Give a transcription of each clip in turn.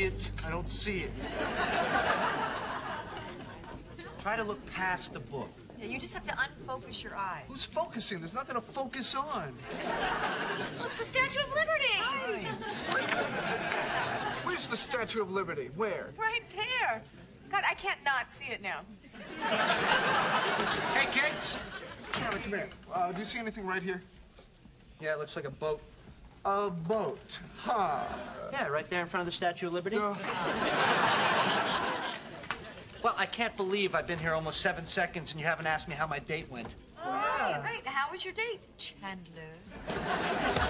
it. I don't see it. Try to look past the book. Yeah, you just have to unfocus your eyes. Who's focusing? There's nothing to focus on. Well, it's the Statue of Liberty! Where's the Statue of Liberty? Where? Right there. God, I can't not see it now. Hey, kids! Charlie, come here. Do you see anything right here? Yeah, it looks like a boat. A boat. Huh. Yeah, right there in front of the Statue of Liberty. Well, I can't believe I've been here almost 7 seconds and you haven't asked me how my date went. Right. How was your date, Chandler?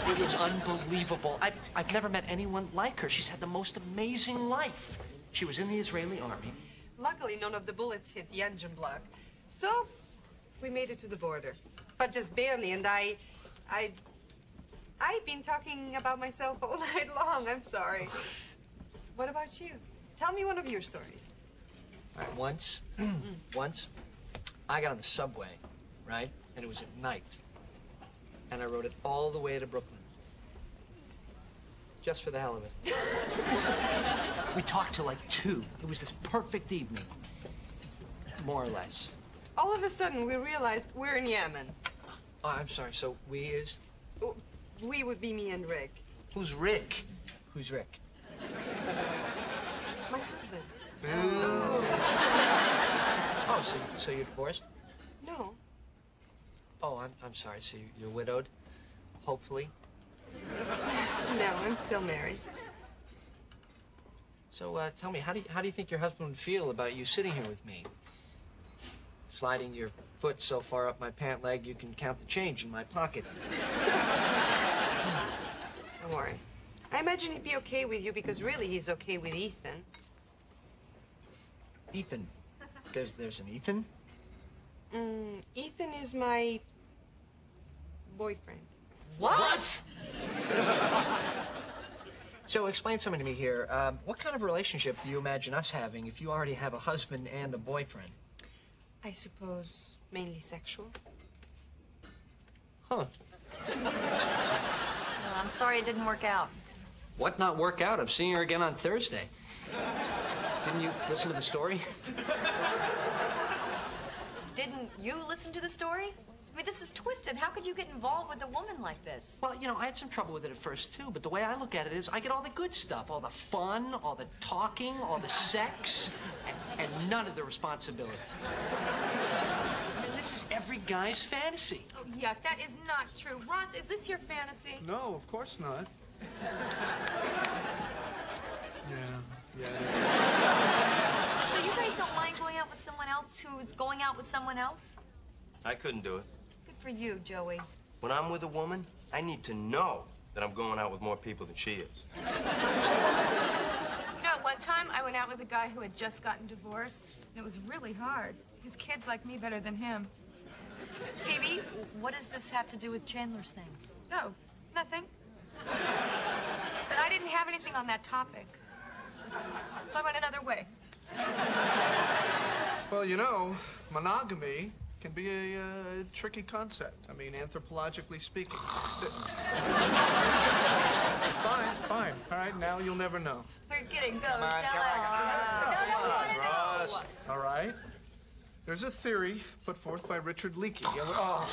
It was unbelievable. I've never met anyone like her. She's had the most amazing life. She was in the Israeli army. Luckily, none of the bullets hit the engine block. So, we made it to the border. But just barely, and I've been talking about myself all night long. I'm sorry. What about you? Tell me one of your stories. All right, once, I got on the subway, right? And it was at night. And I rode it all the way to Brooklyn. Just for the hell of it. We talked till like 2. It was this perfect evening. More or less. All of a sudden, we realized we're in Yemen. Oh, I'm sorry, so we is? We would be me and Rick. Who's Rick? Who's Rick? My husband. Oh, so you're divorced? No. Oh, I'm sorry. So you're widowed? Hopefully. No, I'm still married. So tell me, how do you think your husband would feel about you sitting here with me? Sliding your foot so far up my pant leg you can count the change in my pocket. Don't worry. I imagine he'd be okay with you because really he's okay with Ethan. Ethan. There's an Ethan? Ethan is my boyfriend. What? So explain something to me here. What kind of relationship do you imagine us having if you already have a husband and a boyfriend? I suppose mainly sexual. Huh. I'm sorry it didn't work out. What not work out? I'm seeing her again on Thursday. Didn't you listen to the story? Didn't you listen to the story? I mean, this is twisted. How could you get involved with a woman like this? Well, you know, I had some trouble with it at first, too, but the way I look at it is I get all the good stuff, all the fun, all the talking, all the sex, and none of the responsibility. And this is every guy's fantasy. Oh, yuck, that is not true. Ross, is this your fantasy? No, of course not. Yeah. So you guys don't mind going out with someone else who's going out with someone else? I couldn't do it. Good for you, Joey. When I'm with a woman, I need to know that I'm going out with more people than she is. You know, one time I went out with a guy who had just gotten divorced, and it was really hard. His kids like me better than him. Phoebe, what does this have to do with Chandler's thing? No, nothing. But I didn't have anything on that topic. So I went another way. Well, you know, monogamy can be a tricky concept. I mean, anthropologically speaking. Fine. All right, now you'll never know. Forget it, go. Ross. All right? There's a theory put forth by Richard Leakey. Oh.